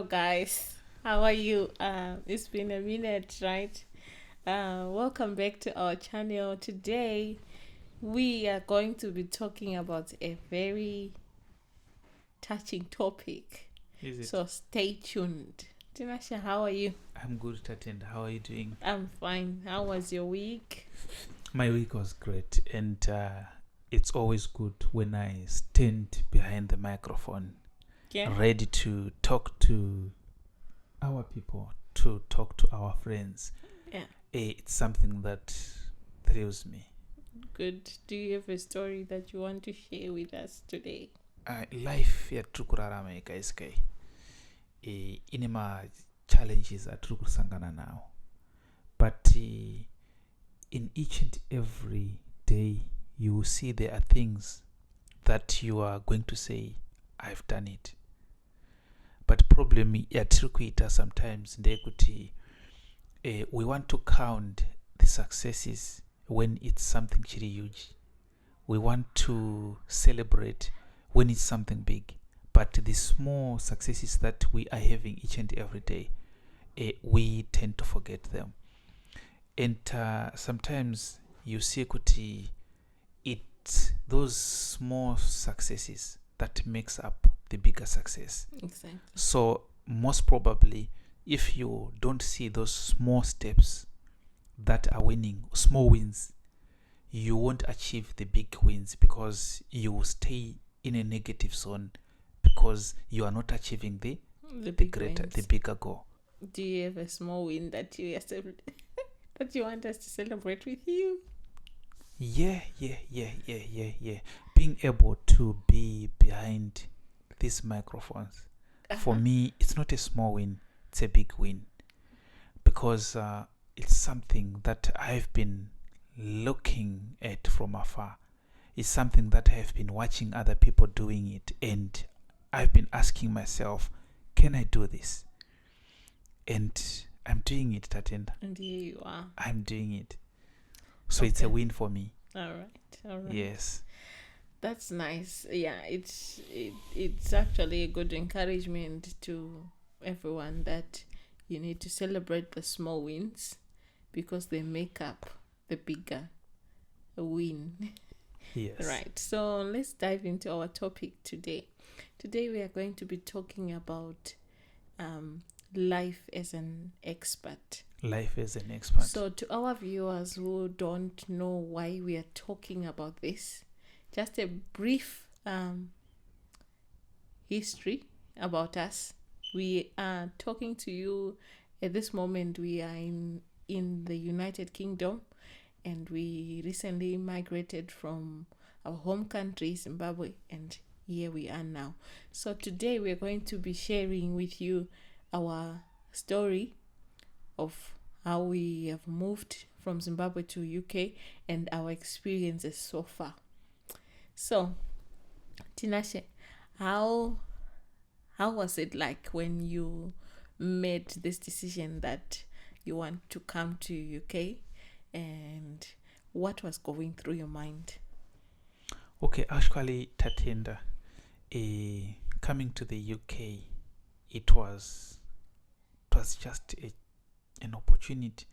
guys. How are you? It's been a minute, right? Welcome back to our channel. Today, we are going to be talking about a very touching topic. Is it? So stay tuned. Tinashe, how are you? I'm good, Tatenda. How are you doing? I'm fine. How was your week? My week was great, and it's always good when I stand behind the microphone, ready to talk to our people, to talk to our friends. Yeah. It's something that thrills me. Good. Do you have a story that you want to share with us today? Life yatiri kurarama ikaiskai ine ma-challenges atiri kusangana nawo, but in each and every day you will see there are things that you are going to say, I've done it. But problem yatiri kuita sometimes ndeyekuti we want to count the successes when it's something chiri huge. We want to celebrate when it's something big. But the small successes that we are having each and every day, we tend to forget them. And sometimes you see kuti it's those small successes that makes up the bigger success. Exactly. So most probably, if you don't see those small steps that are winning, small wins, you won't achieve the big wins because you will stay in a negative zone because you are not achieving the bigger goal. Do you have a small win that you that you want us to celebrate with you? Yeah. Being able to be behind these microphones, for me, it's not a small win, it's a big win. Because it's something that I've been looking at from afar. It's something that I've been watching other people doing it, and I've been asking myself, can I do this? And I'm doing it, Tatenda. And here you are. I'm doing it. So It's a win for me. All right. Yes. That's nice. Yeah, it's actually a good encouragement to everyone that you need to celebrate the small wins because they make up the bigger win. Yes. Right. So let's dive into our topic today. Today we are going to be talking about life as an expat. Life as an expat. So to our viewers who don't know why we are talking about this, just a brief history about us. We are talking to you at this moment. We are in the United Kingdom, and we recently migrated from our home country, Zimbabwe, and here we are now. So today we are going to be sharing with you our story of how we have moved from Zimbabwe to UK and our experiences so far. So, Tinashe, how was it like when you made this decision that you want to come to UK, and what was going through your mind? Okay, actually, Tatenda, coming to the UK, it was just an opportunity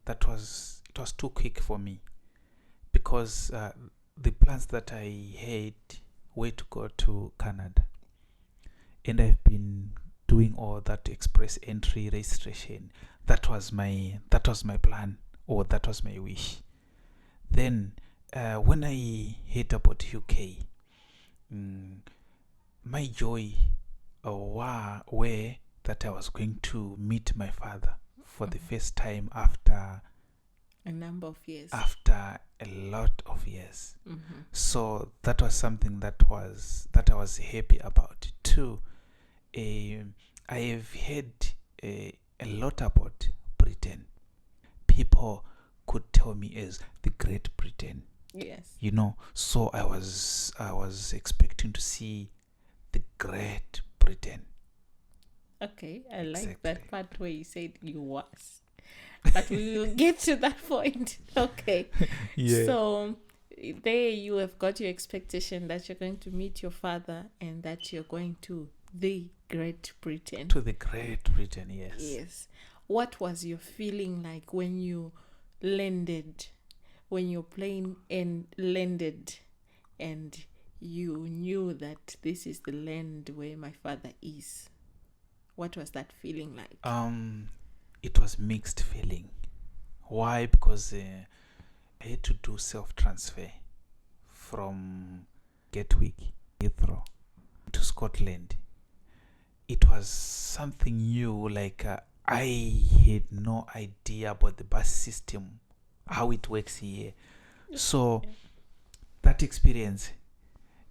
that was too quick for me, because the plans that I had were to go to Canada, and I've been doing all that express entry registration. That was my plan, or that was my wish. Then when I heard about UK, my joy were that I was going to meet my father for the first time after a number of years. After a lot of years. Mm-hmm. So that was something that I was happy about too. I have heard a lot about Britain. People could tell me as the Great Britain. Yes. So I was expecting to see the Great Britain. Okay, I like that part where you said you was. But we will get to that point. Okay. Yeah. So there you have got your expectation that you're going to meet your father and that you're going to the Great Britain. To the Great Britain, yes. Yes. What was your feeling like when you landed, when your plane landed and you knew that this is the land where my father is? What was that feeling like? It was mixed feeling. Why? Because I had to do self-transfer from Gatwick, Heathrow, to Scotland. It was something new, like I had no idea about the bus system, how it works here. So that experience,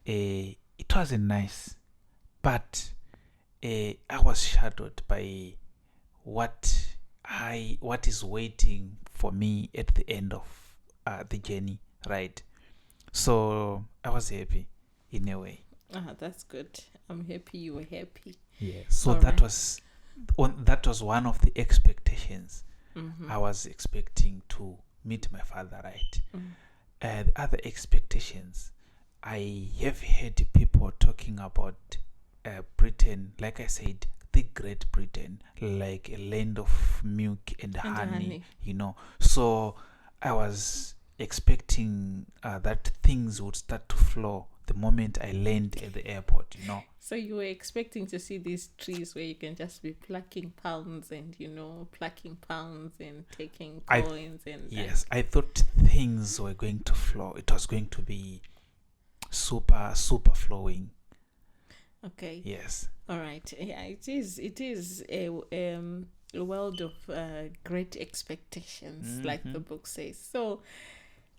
it wasn't nice, but I was shadowed by what is waiting for me at the end of the journey, right? So I was happy in a way. That's good. I'm happy you were happy. Yeah. So All that right. was one of the expectations. I was expecting to meet my father, right? The other expectations, I have heard people talking about Britain, like I said, the Great Britain, like a land of milk and honey, you know. So I was expecting that things would start to flow the moment I land at the airport, you know. So you were expecting to see these trees where you can just be plucking pounds and, taking coins Yes, I thought things were going to flow. It was going to be super flowing. Okay. Yes. All right. Yeah, it is a world of great expectations, like the book says. So,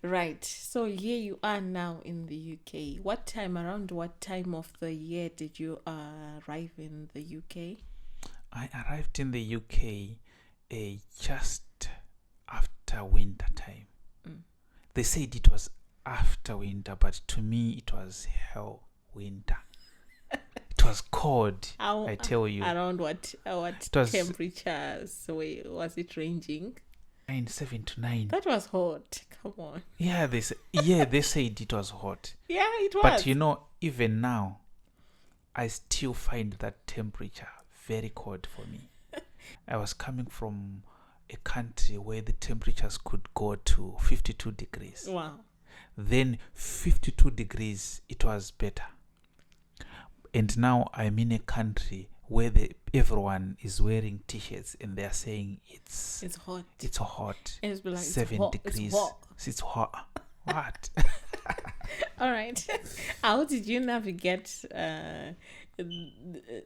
right. So here you are now in the UK. Around what time of the year did you arrive in the UK? I arrived in the UK just after winter time. They said it was after winter, but to me it was hell winter. It was cold. I tell you. Around what temperatures was it ranging? 7 to 9. That was hot. Come on. Yeah, they said it was hot. Yeah, it was. But even now, I still find that temperature very cold for me. I was coming from a country where the temperatures could go to 52 degrees. Wow. Then 52 degrees, it was better. And now I'm in a country where everyone is wearing t-shirts and they're saying it's hot. It's hot. And it's like 7 degrees. It's hot. What? All right. How did you navigate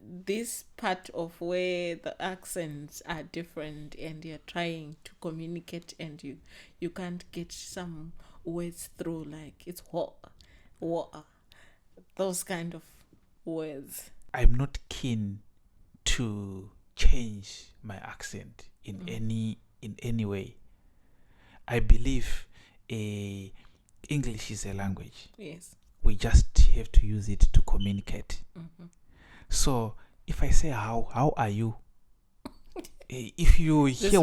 this part of where the accents are different and you're trying to communicate and you can't get some words through, like it's hot, water, those kind of words? I'm not keen to change my accent in any way. I believe English is a language. Yes. We just have to use it to communicate. So if I say how are you, if you hear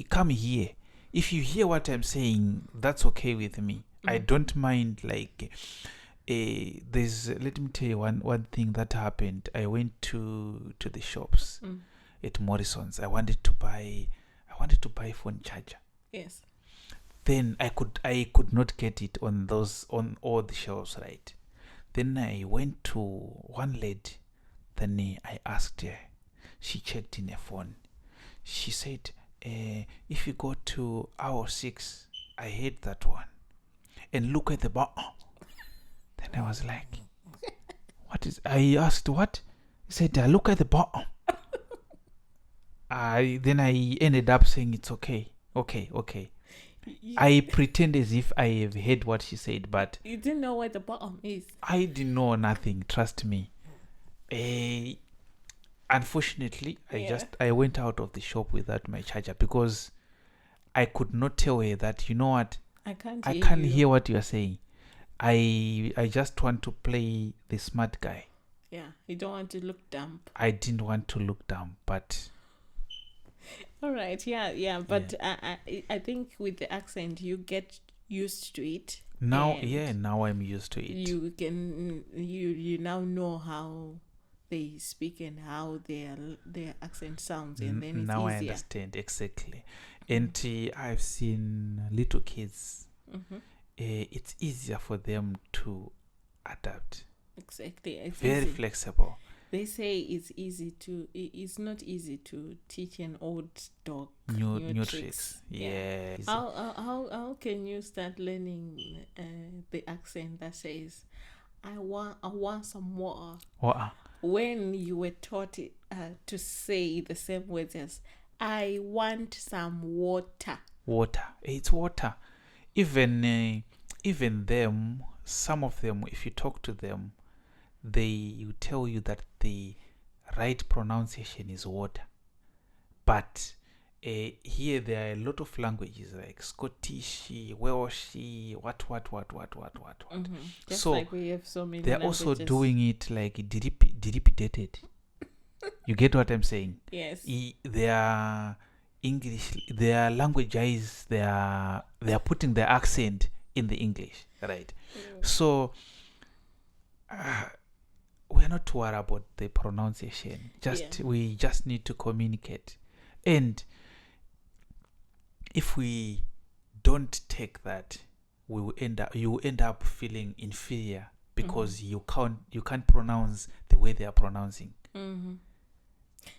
come here. If you hear what I'm saying, that's okay with me. I don't mind, like let me tell you one thing that happened. I went to the shops at Morrison's. I wanted to buy phone charger. Yes. Then I could not get it on all the shelves, right? Then I went to one lady. Then I asked her. She checked in her phone. She said, if you go to aisle 6, I hate that one, and look at the bottom. Then I was like, what is? I asked what? He said, look at the bottom. Then I ended up saying it's okay. I pretend as if I have heard what she said, but you didn't know where the bottom is. I didn't know nothing. Trust me. Unfortunately, I went out of the shop without my charger because I could not tell her that, you know what, I can't hear what you are saying. I just want to play the smart guy. Yeah, you don't want to look dumb. I didn't want to look dumb, but all right, yeah, but I think with the accent you get used to it Now, And yeah, now I'm used to it. you now know how they speak and how their accent sounds, and then it's Now I easier. understand exactly. And I've seen little kids. Mm-hmm. It's easier for them to adapt. Exactly, it's Very easy. flexible. They say it's not easy to teach an old dog New tricks. Yeah. How can you start learning the accent that says I want some water, when you were taught to say the same words as I want some water? Water. It's water. Even them, some of them, if you talk to them, they will tell you that the right pronunciation is water. But here there are a lot of languages like Scottish, Welsh, what. Mm-hmm. Just So like we have so many they're languages. also doing it like dilapidated. You get what I'm saying? Yes. Their English, their language is they are putting their accent in the English, right? So we're not worried about the pronunciation. We just need to communicate. And if we don't take that, you will end up feeling inferior because you can't pronounce the way they are pronouncing. Mm-hmm.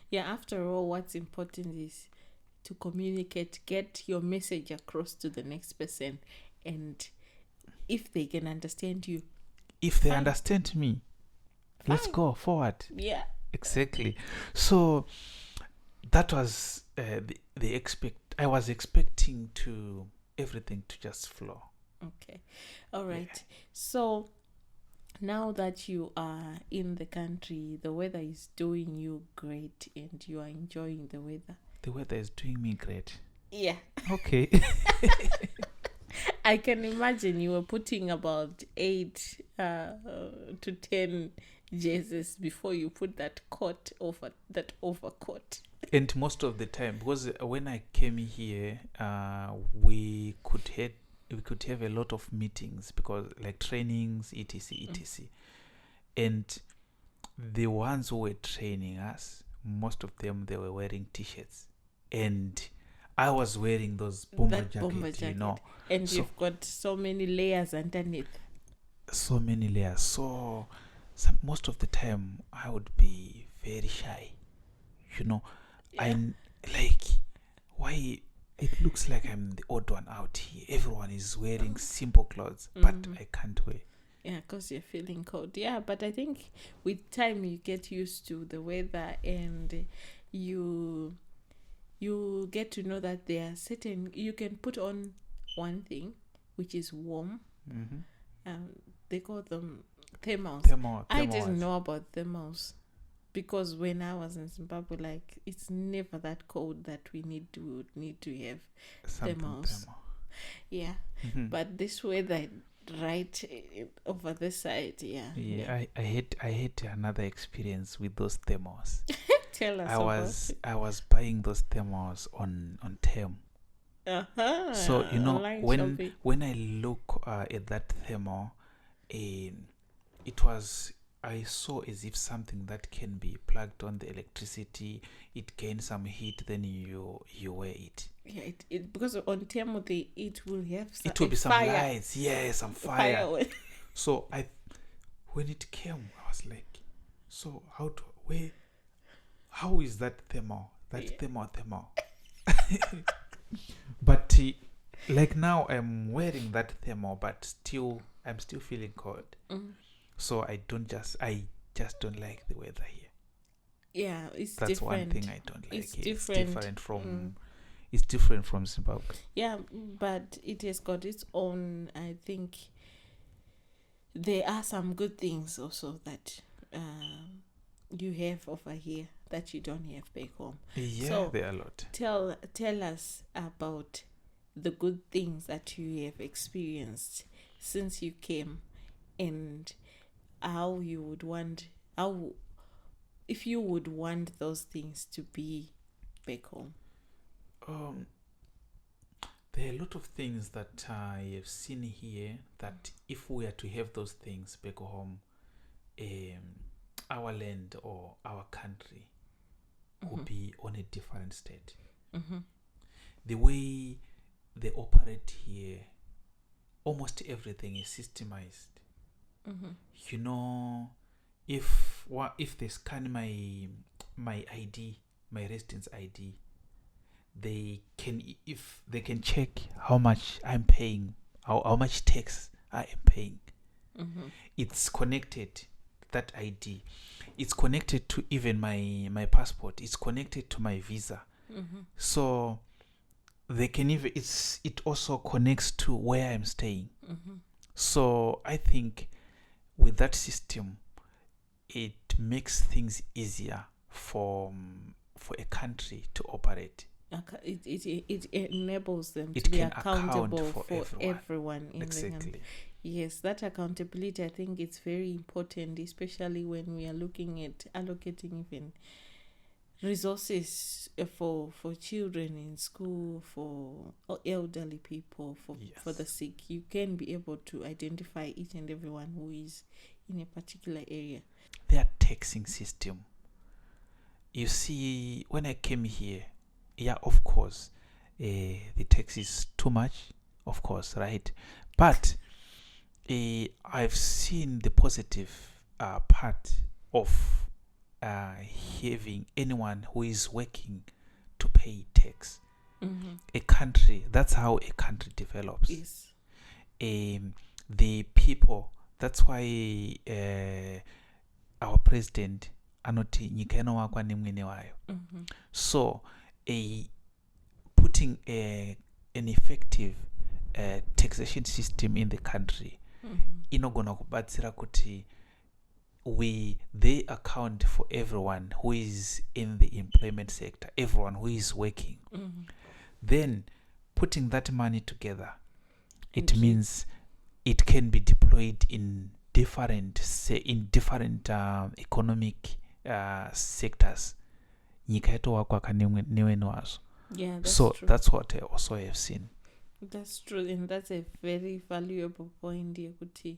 Yeah, after all, what's important is to communicate, get your message across to the next person, and if they can understand you, if they fine. Understand me, let's go forward. Yeah, exactly. So that was the I was expecting to everything to just flow. Okay, all right. So now that you are in the country, the weather is doing you great and you are enjoying the weather. The weather is doing me great. Yeah. Okay. I can imagine you were putting about 8 to 10 jerseys before you put that coat over that overcoat. And most of the time, because when I came here, we could have a lot of meetings because like trainings, etc. And the ones who were training us, most of them, they were wearing t-shirts, and I was wearing those bomber jackets, you know. And you've got so many layers underneath. So many layers. So most of the time, I would be very shy, you know. Yeah. I'm like, why it looks like I'm the odd one out here. Everyone is wearing simple clothes, but I can't wear. Yeah, because you're feeling cold. Yeah, but I think with time you get used to the weather, and you get to know that there are certain, you can put on one thing which is warm. They call them thermals. I didn't know about thermals because when I was in Zimbabwe, like, it's never that cold that we need to have thermals. Yeah. But this weather right over this side, I had another experience with those thermals. Tell us. I was buying those thermals on Temu. So you know, when I look at that thermal, I saw as if something that can be plugged on the electricity. It gains some heat, then you wear it. Yeah, it because on Temu it will have it will be some fire. Lights, some fire. So when it came, I was like, so how is that thermal? Thermal. But like now I'm wearing that thermal, but I'm still feeling cold. So I just don't like the weather here. Yeah, that's different. One thing I don't like. It's different from it's different from Zimbabwe. Yeah, but it has got its own. I think there are some good things also that you have over here that you don't have back home. Yeah, so there are a lot. Tell us about the good things that you have experienced since you came, and how you would want, if you would want those things to be back home. There are a lot of things that I have seen here that if we are to have those things back home, our land or our country would be on a different state. The way they operate here, almost everything is systemized. You know, if they scan my ID, my residence ID, they can check how much I'm paying, how much tax I am paying. It's connected, that ID. It's connected to even my passport. It's connected to my visa. So they can even it also connects to where I'm staying. So I think with that system, it makes things easier for a country to operate. It enables them It to be can accountable account for everyone in the Exactly. country. Yes, that accountability, I think it's very important, especially when we are looking at allocating even resources for children in school, for elderly people, for the sick. You can be able to identify each and everyone who is in a particular area. Their taxing system. You see, when I came here, yeah, of course, the tax is too much, of course, right? But I've seen the positive part of having anyone who is working to pay tax. A country, that's how a country develops. Yes. The people, that's why our president anoti nyika inowakwa nemwene wayo. So putting an effective taxation system in the country inogona kubatsira kuti they account for everyone who is in the employment sector, everyone who is working. Then putting that money together, it means it can be deployed in different economic sectors. Nyika yatowakwa kanewene wazo. Yeah, that's So true. that's what I also have seen. That's true, and that's a very valuable point here, Kuti.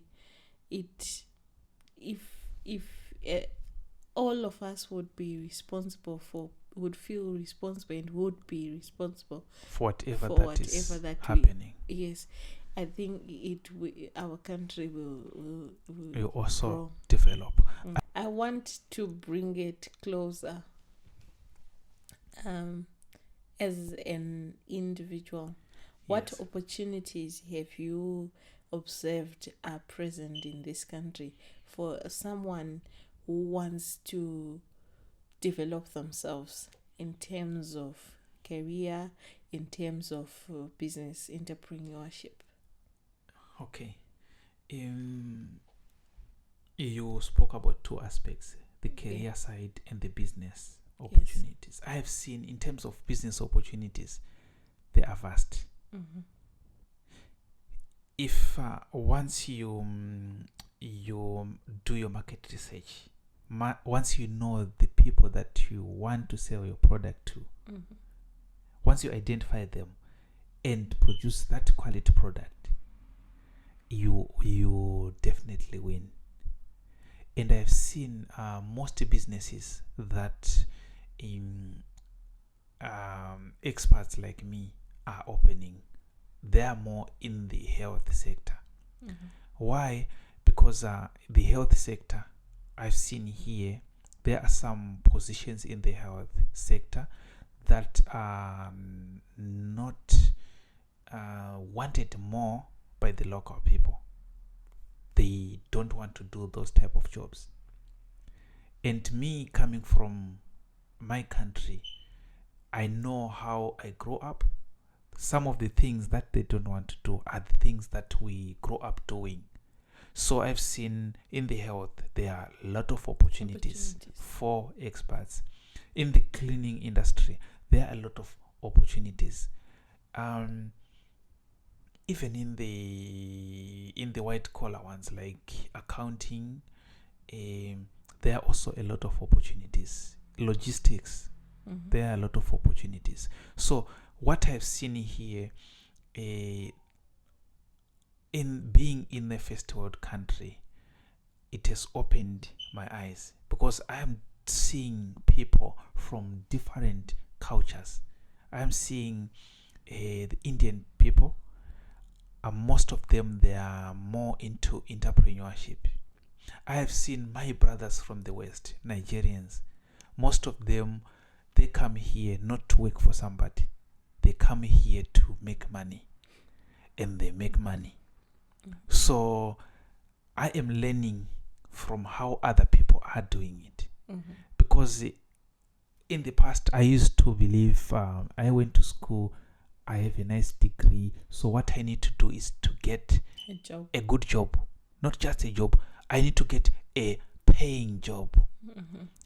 If all of us would feel responsible and would be responsible For whatever for that is whatever that happening. Yes, I think our country will also grow. develop. I want to bring it closer. As an individual, what Yes. opportunities have you observed are present in this country for someone who wants to develop themselves in terms of career, in terms of business entrepreneurship? Okay. You spoke about two aspects, the career side and the business opportunities. I have seen, in terms of business opportunities, they are vast. If once you do your market research, once you know the people that you want to sell your product to, once you identify them and produce that quality product, you definitely win. And I've seen most businesses that experts like me are opening, they are more in the health sector. Why? Because the health sector, I've seen here, there are some positions in the health sector that are not wanted more by the local people. They don't want to do those type of jobs. And me, coming from my country, I know how I grew up. Some of the things that they don't want to do are the things that we grow up doing. So I've seen in the health, there are a lot of opportunities for experts. In the cleaning industry, there are a lot of opportunities. Even in the white collar ones like accounting, there are also a lot of opportunities. Logistics, there are a lot of opportunities. So what I've seen here, in being in a first world country, it has opened my eyes, because I am seeing people from different cultures. I am seeing the Indian people. Most of them, they are more into entrepreneurship. I have seen my brothers from the West, Nigerians. Most of them, they come here not to work for somebody. They come here to make money, and they make money. So I am learning from how other people are doing it. Because in the past, I used to believe I went to school, I have a nice degree, so what I need to do is to get a good job. Not just a job, I need to get a paying job.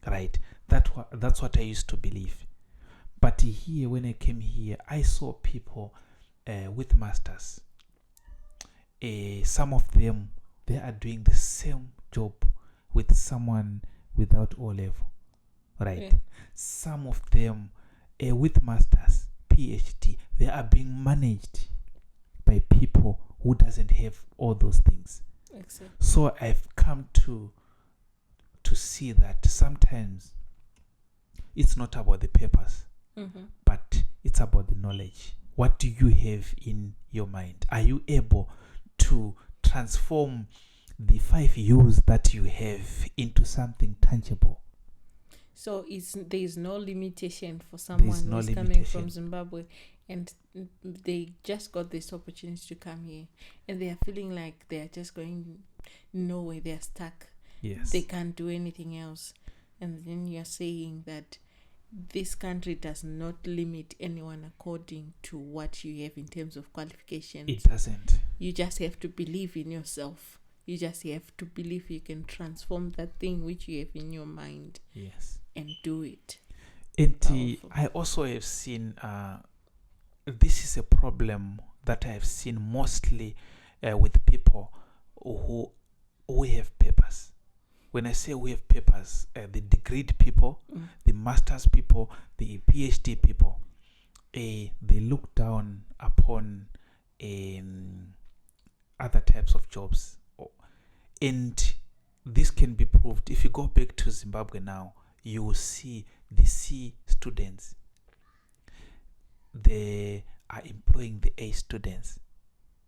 Right? That's what I used to believe. But here, when I came here, I saw people with masters. Some of them, they are doing the same job with someone without O level. Right? Yeah. Some of them with masters, PhD, they are being managed by people who doesn't have all those things. Exactly. So I've come to see that sometimes it's not about the papers, but it's about the knowledge. What do you have in your mind? Are you able to transform the 5 U's that you have into something tangible? So there is no limitation for someone no who's coming from Zimbabwe and they just got this opportunity to come here and they are feeling like they are just going nowhere, they are stuck. Yes. They can't do anything else. And then you're saying that this country does not limit anyone according to what you have in terms of qualifications. It doesn't. You just have to believe in yourself. You just have to believe you can transform that thing which you have in your mind. Yes. And do it. And I also have seen this is a problem that I have seen mostly with people who have papers. When I say we have papers, the degreed people, the master's people, the PhD people, they look down upon other types of jobs. And this can be proved. If you go back to Zimbabwe now, you will see the C students. They are employing the A students.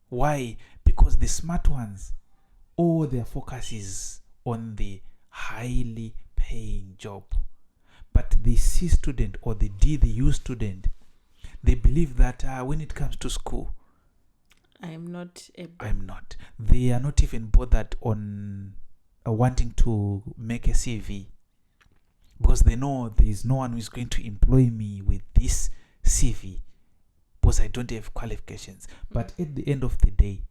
Why? Because the smart ones, all their focus is on the highly paying job. But the C student or the U student, they believe that when it comes to school, I'm not. They are not even bothered on wanting to make a CV, because they know there is no one who is going to employ me with this CV because I don't have qualifications. But at the end of the day,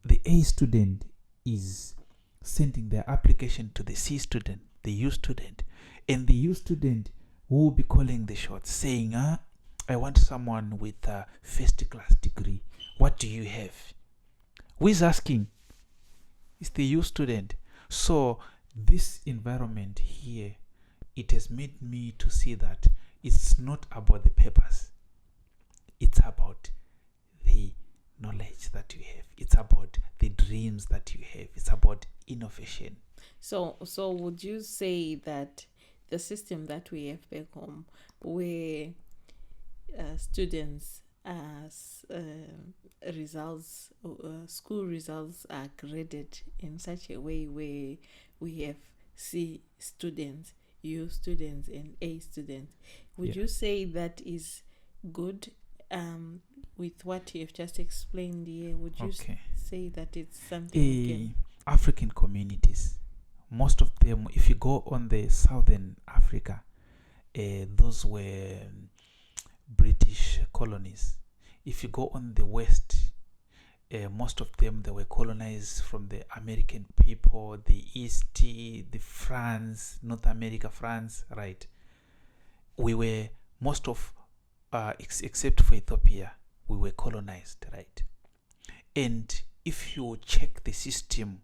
the A student is sending their application to the C student, the U student, and the U student will be calling the shots, saying, I want someone with a first-class degree. What do you have? Who is asking? It's the U student. So this environment here, it has made me to see that it's not about the papers. It's about the knowledge that you have. It's about the dreams that you have. It's about innovation. So would you say that the system that we have back home, where students school results are graded in such a way where we have C students, U students, and A students, would you say that is good? With what you have just explained here, would you say that it's something African communities, most of them, if you go on the southern Africa, those were British colonies. If you go on the west, most of them, they were colonized from the American people, the East, the France, North America, France, right? We were most of except for Ethiopia, we were colonized, right? And if you check the system,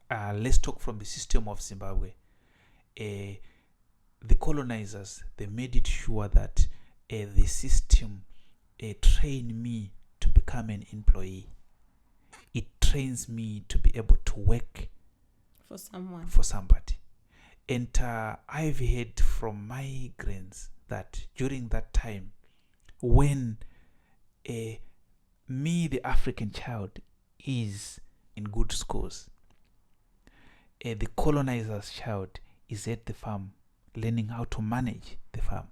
let's talk from the system of Zimbabwe. The colonizers, they made it sure that the system trained me become an employee, it trains me to be able to work for someone. for somebody. And I've heard from migrants that during that time, when me, the African child, is in good schools, the colonizer's child is at the farm learning how to manage the farm.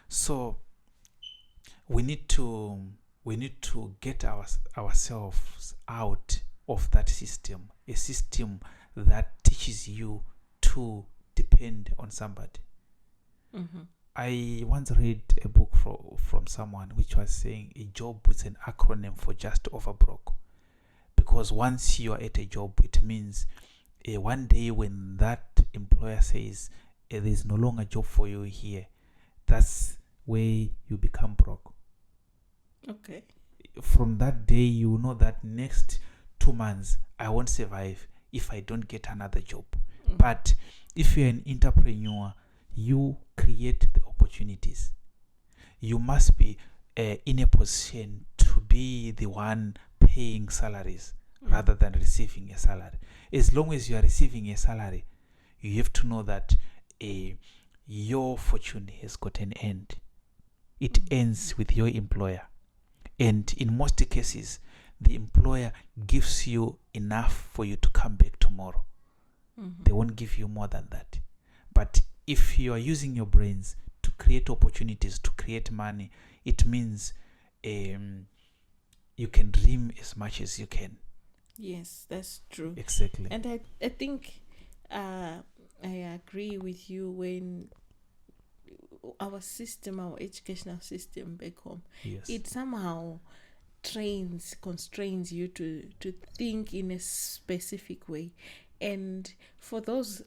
So we need to get ourselves out of that system, a system that teaches you to depend on somebody. Mm-hmm. I once read a book from someone which was saying a job is an acronym for just over broke. Because once you are at a job, it means one day when that employer says there's no longer a job for you here, that's where you become broke. Okay. From that day, you know that next 2 months I won't survive if I don't get another job. Mm-hmm. But if you're an entrepreneur, you create the opportunities. You must be in a position to be the one paying salaries rather than receiving a salary. As long as you are receiving a salary, you have to know that your fortune has got an end. It ends with your employer. And in most cases, the employer gives you enough for you to come back tomorrow. Mm-hmm. They won't give you more than that. But if you are using your brains to create opportunities, to create money, it means you can dream as much as you can. Yes, that's true. Exactly. And I think I agree with you when our educational system back home, Yes. it somehow constrains you to think in a specific way. And for those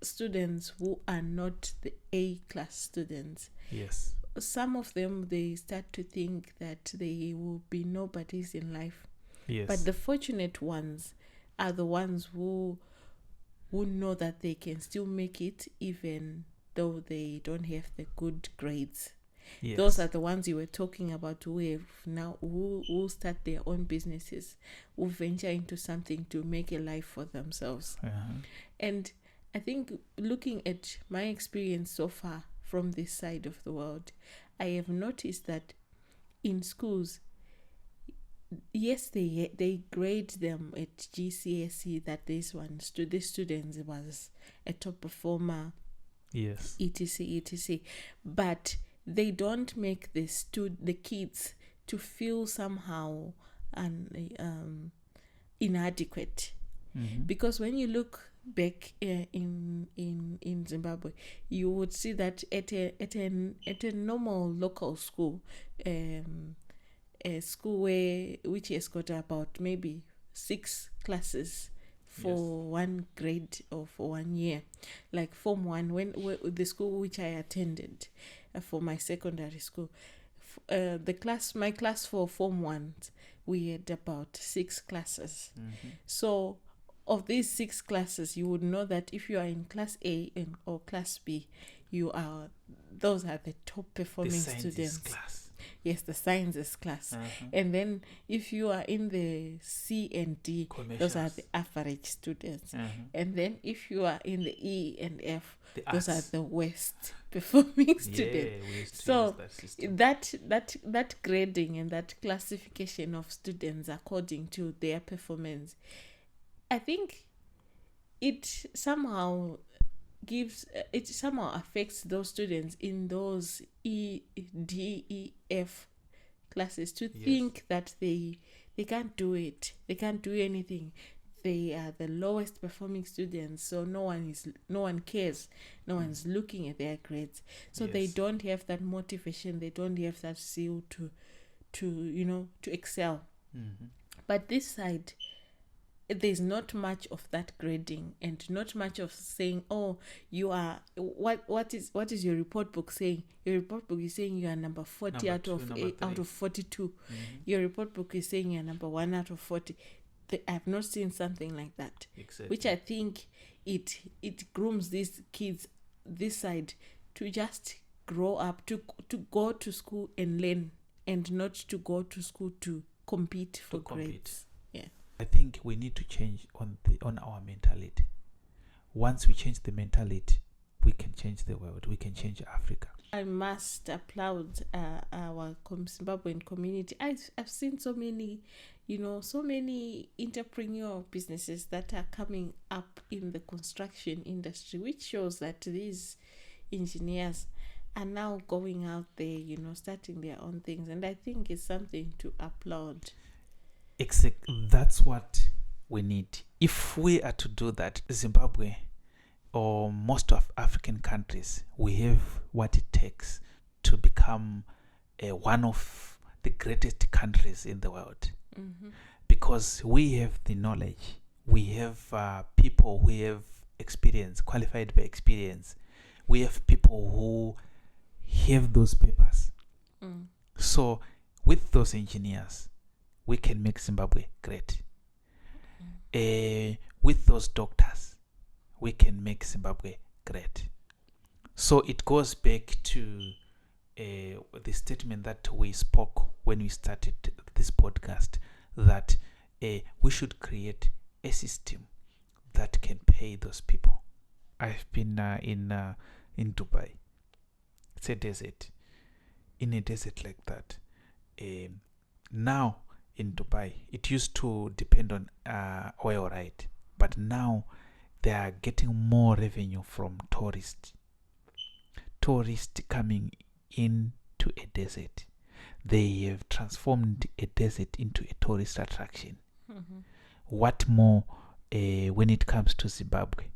students who are not the A-class students, Yes. some of them, they start to think that they will be nobodies in life. Yes. But the fortunate ones are the ones who know that they can still make it even though they don't have the good grades. Yes. Those are the ones you were talking about who have now who start their own businesses, who venture into something to make a life for themselves. Uh-huh. And I think looking at my experience so far from this side of the world, I have noticed that in schools, yes, they grade them at GCSE that this student was a top performer. Yes. etc. But they don't make the kids to feel somehow inadequate. Mm-hmm. Because when you look back in Zimbabwe, you would see that at a normal local school, a school which has got about maybe 6 classes for one grade or for 1 year, like Form 1, when the school which I attended for my secondary school, my class for Form 1, we had about 6 classes. Mm-hmm. So of these 6 classes, you would know that if you are in class A or class B, those are the top performing students. Class. Yes, the sciences class. Uh-huh. And then if you are in the C and D, those are the average students. Uh-huh. And then if you are in the E and F, those arts. are the worst performing students. We used to So use that system. that grading and that classification of students according to their performance, I think it somehow affects those students in those E, D, E, F classes to think that they can't do it. They can't do anything. They are the lowest performing students, so no one cares. No one's looking at their grades. So they don't have that motivation. They don't have that zeal to excel. Mm-hmm. But this side, there's not much of that grading and not much of saying, oh, you are what is your report book saying? Your report book is saying you are number 40 out of 42. Mm-hmm. Your report book is saying you're number 1 out of 40. I've not seen something like that. Exactly. Which I think it grooms these kids this side to just grow up, to go to school and learn and not to go to school to compete for To compete. grades. Yeah. I think we need to change on our mentality. Once we change the mentality, we can change the world. We can change Africa. I must applaud our Zimbabwean community. I've seen so many, so many entrepreneurial businesses that are coming up in the construction industry, which shows that these engineers are now going out there, starting their own things. And I think it's something to applaud. That's what we need. If we are to do that, Zimbabwe or most of African countries, we have what it takes to become one of the greatest countries in the world. Mm-hmm. Because we have the knowledge, we have people who have experience, qualified by experience, we have people who have those papers. So with those engineers, we can make Zimbabwe great. With those doctors, we can make Zimbabwe great. So it goes back to the statement that we spoke when we started this podcast, that we should create a system that can pay those people. I've been in Dubai. It's a desert. In a desert like that, now in Dubai, it used to depend on oil, right? But now they are getting more revenue from tourists coming into a desert. They have transformed a desert into a tourist attraction. Mm-hmm. What more when it comes to Zimbabwe?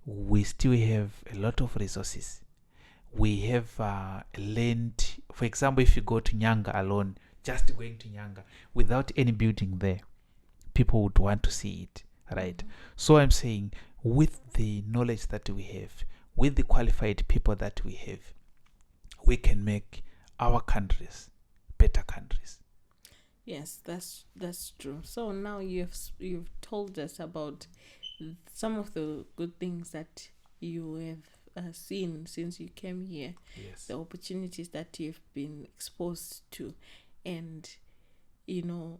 We still have a lot of resources. We have land. For example, if you go to Nyanga alone, just going to Nyanga without any building there, people would want to see it, right? Mm-hmm. So I'm saying, with the knowledge that we have, with the qualified people that we have, we can make our countries better countries. Yes, that's true. So now you've told us about some of the good things that you have seen since you came here. Yes. The opportunities that you've been exposed to, and the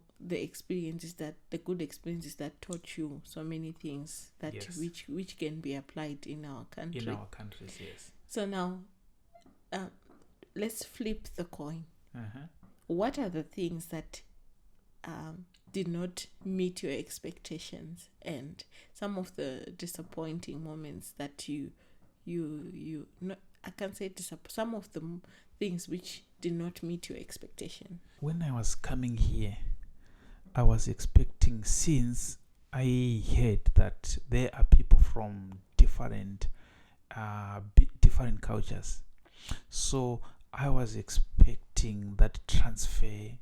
good experiences that taught you so many things that Yes. which can be applied in our country. In our countries, yes. So now, let's flip the coin. Uh-huh. What are the things that did not meet your expectations, and some of the disappointing moments that you I can't say some of the things which did not meet your expectation? When I was coming here, I was expecting, since I heard that there are people from different cultures, so I was expecting that transfer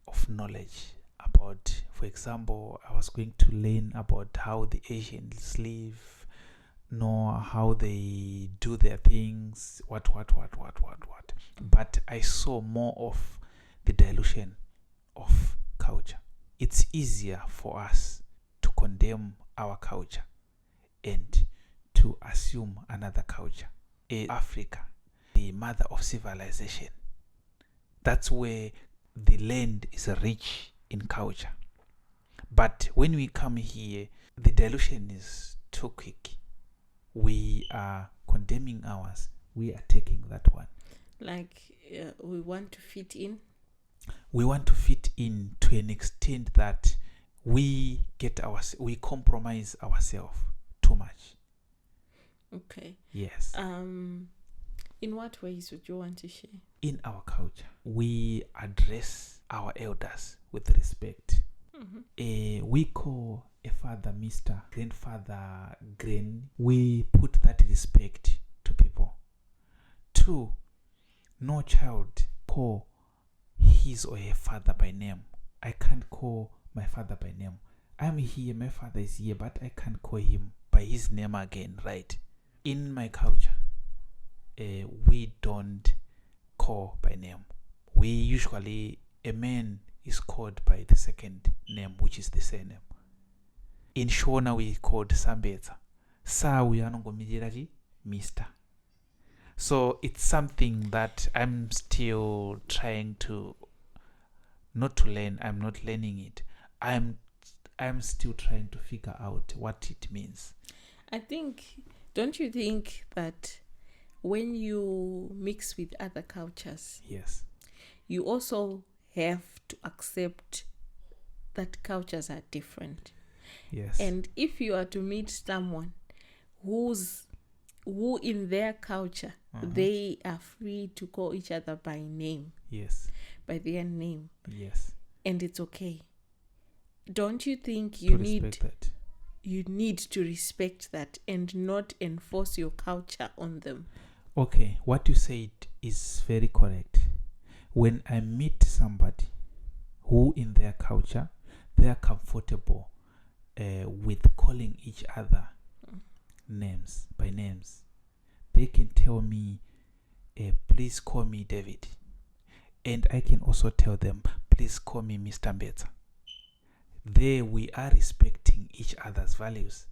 of knowledge about, for example, I was going to learn about how the Asians live, know how they do their things, what. But I saw more of the dilution of culture. It's easier for us to condemn our culture and to assume another culture. Africa, the mother of civilization, that's where the land is rich in culture. But when we come here, the dilution is too quick. We are condemning ours. We are taking that one. Like we want to fit in. We want to fit in to an extent that we compromise ourselves too much. Okay. Yes. In what ways would you want to share? In our culture, we address our elders with respect. Mm-hmm. We call a father Mr., grandfather, Granny. We put that respect to people. 2, no child call his or her father by name. I can't call my father by name. I'm here, my father is here, but I can't call him by his name again, right? In my culture, we don't call by name. We usually, a man is called by the second name, which is the surname. In Shona, we called Sambetsa. Sa uyanongomiriraji Mr. So it's something that I'm still trying to not to learn. I'm not learning it. I'm still trying to figure out what it means. Don't you think that when you mix with other cultures, Yes. you also have to accept that cultures are different? Yes. And if you are to meet someone who in their culture, they are free to call each other by name, yes. by their name, Yes. and it's okay. Don't you think To respect that. you need to respect that and not enforce your culture on them? Okay, what you said is very correct. When I meet somebody who in their culture, they are comfortable with calling each other names by names, they can tell me, please call me David. And I can also tell them, please call me Mr. Mbeta. There we are respecting each other's values.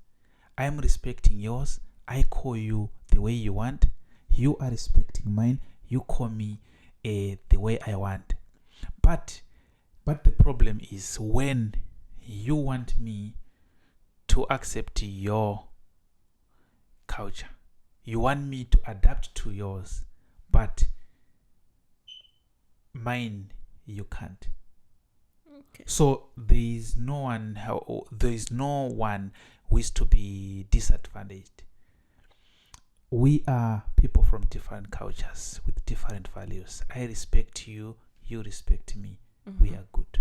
I am respecting yours. I call you the way you want. You are respecting mine. You call me the way I want. But the problem is when you want me to accept your culture. You want me to adapt to yours, but mine you can't. Okay. So there is no one who is to be disadvantaged. We are people from different cultures with different values. I respect you, you respect me. We are good.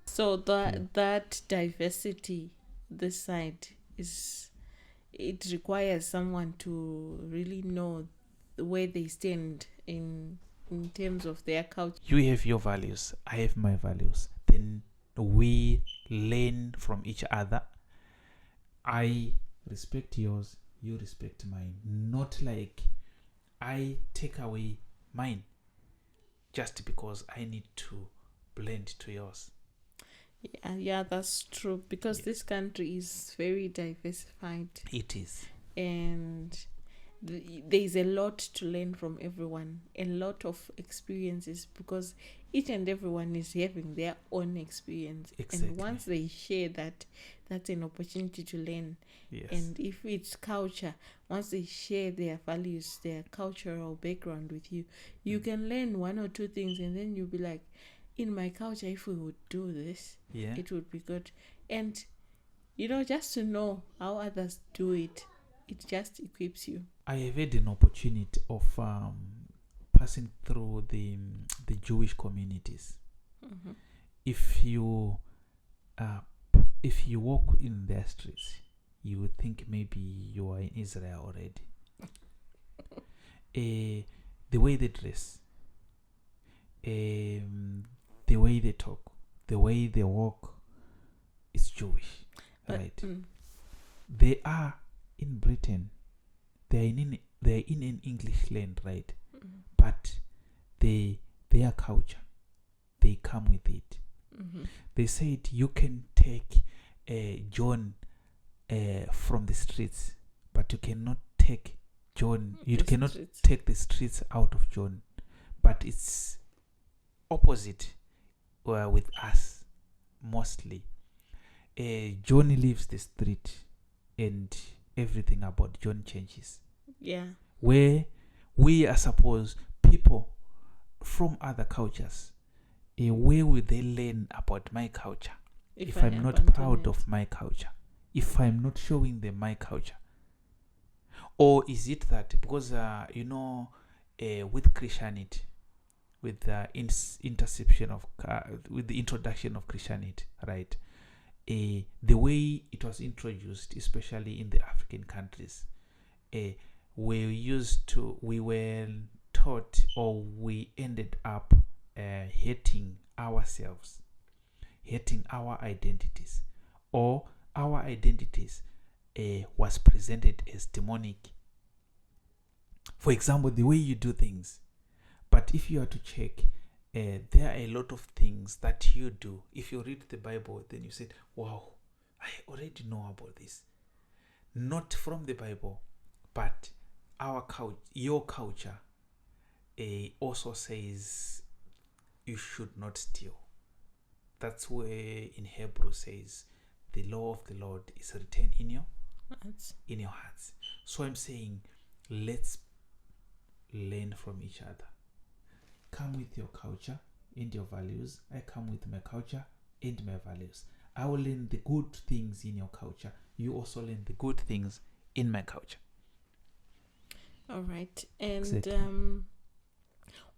So that diversity, this side, it requires someone to really know where they stand in terms of their culture. You have your values, I have my values. Then we learn from each other. I respect yours, you respect mine. Not like I take away mine just because I need to blend to yours. Yeah, that's true, because this country is very diversified. It is. And there's a lot to learn from everyone, a lot of experiences, because each and everyone is having their own experience. Exactly. And once they share that, that's an opportunity to learn. Yes. And if it's culture, once they share their values, their cultural background with you, you can learn one or two things, and then you'll be like, in my culture, if we would do this, it would be good. And just to know how others do it, it just equips you. I have had an opportunity of passing through the Jewish communities. If you walk in their streets, you would think maybe you are in Israel already. The way they dress, the way they talk, the way they walk is Jewish, right? They are in Britain. They're in an English land, right? But their culture, they come with it. They said you can take John from the streets, but you cannot take John. You cannot take the streets out of John. But it's opposite with us mostly. John leaves the street, and everything about John changes. Yeah. Where we are supposed people from other cultures, where will they learn about my culture if I'm not proud of my culture? If I'm not showing them my culture? Or is it that because with Christianity, with the with the introduction of Christianity, right? The way it was introduced, especially in the African countries, we were taught, or we ended up hating ourselves, hating our identities, or our identities was presented as demonic. For example, the way you do things. But if you are to check, there are a lot of things that you do. If you read the Bible, then you say, wow, I already know about this. Not from the Bible, but your culture also says you should not steal. That's where in Hebrew says the law of the Lord is written in your hearts. So I'm saying, let's learn from each other. Come with your culture and your values. I come with my culture and my values. I will learn the good things in your culture. You also learn the good things in my culture. All right. And Exactly.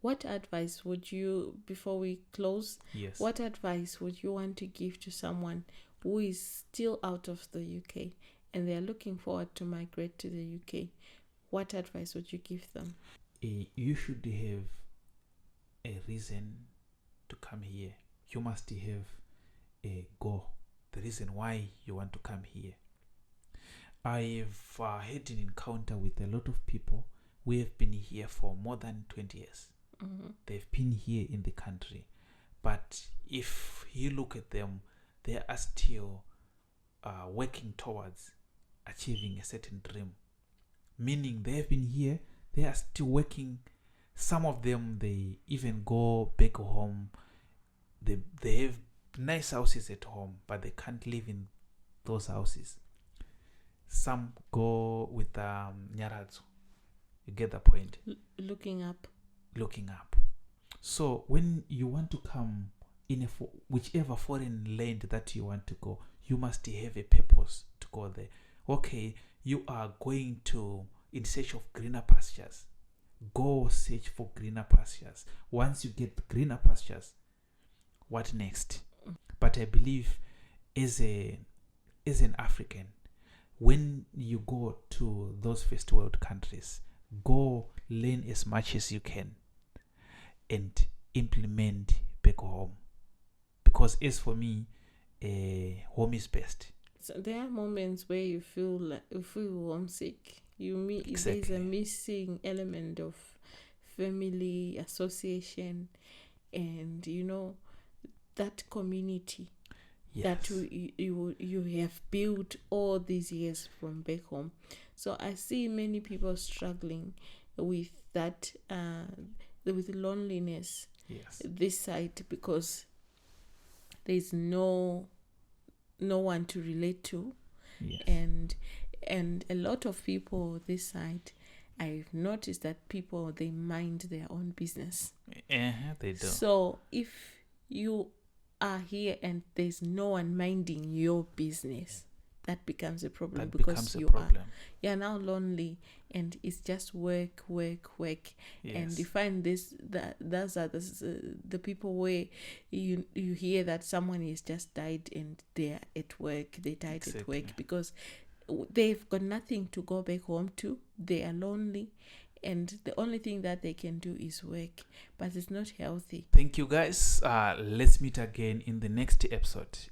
what advice would you, before we close, Yes. what advice would you want to give to someone who is still out of the UK and they're looking forward to migrate to the UK? What advice would you give them? You should have a reason to come here. You must have a goal, the reason why you want to come here. I've had an encounter with a lot of people who have been here for more than 20 years. Mm-hmm. They've been here in the country, but if you look at them, they are still working towards achieving a certain dream. Meaning they have been here, they are still working. Some of them, they even go back home. They have nice houses at home, but they can't live in those houses. Some go with nyaradzo. You get the point? Looking up. So when you want to come in whichever foreign land that you want to go, you must have a purpose to go there. Okay, you are going in search of greener pastures. Go search for greener pastures. Once you get greener pastures, what next? But I believe as an African, when you go to those first world countries, go learn as much as you can and implement back home. Because as for me, home is best. So there are moments where you feel homesick. Exactly. There's a missing element of family association, and that community. Yes. That you have built all these years from back home. So I see many people struggling with that, with loneliness. Yes. This side, because there's no one to relate to. Yes. And a lot of people this side, I've noticed that people, they mind their own business. They do. So if you are here and there's no one minding your business, that becomes a problem, because you're now lonely and it's just work. Yes. And you find those are the people where you hear that someone has just died and they're at work. They died Exactly. at work because they've got nothing to go back home to. They are lonely, and the only thing that they can do is work, but it's not healthy. Thank you, guys. Let's meet again in the next episode.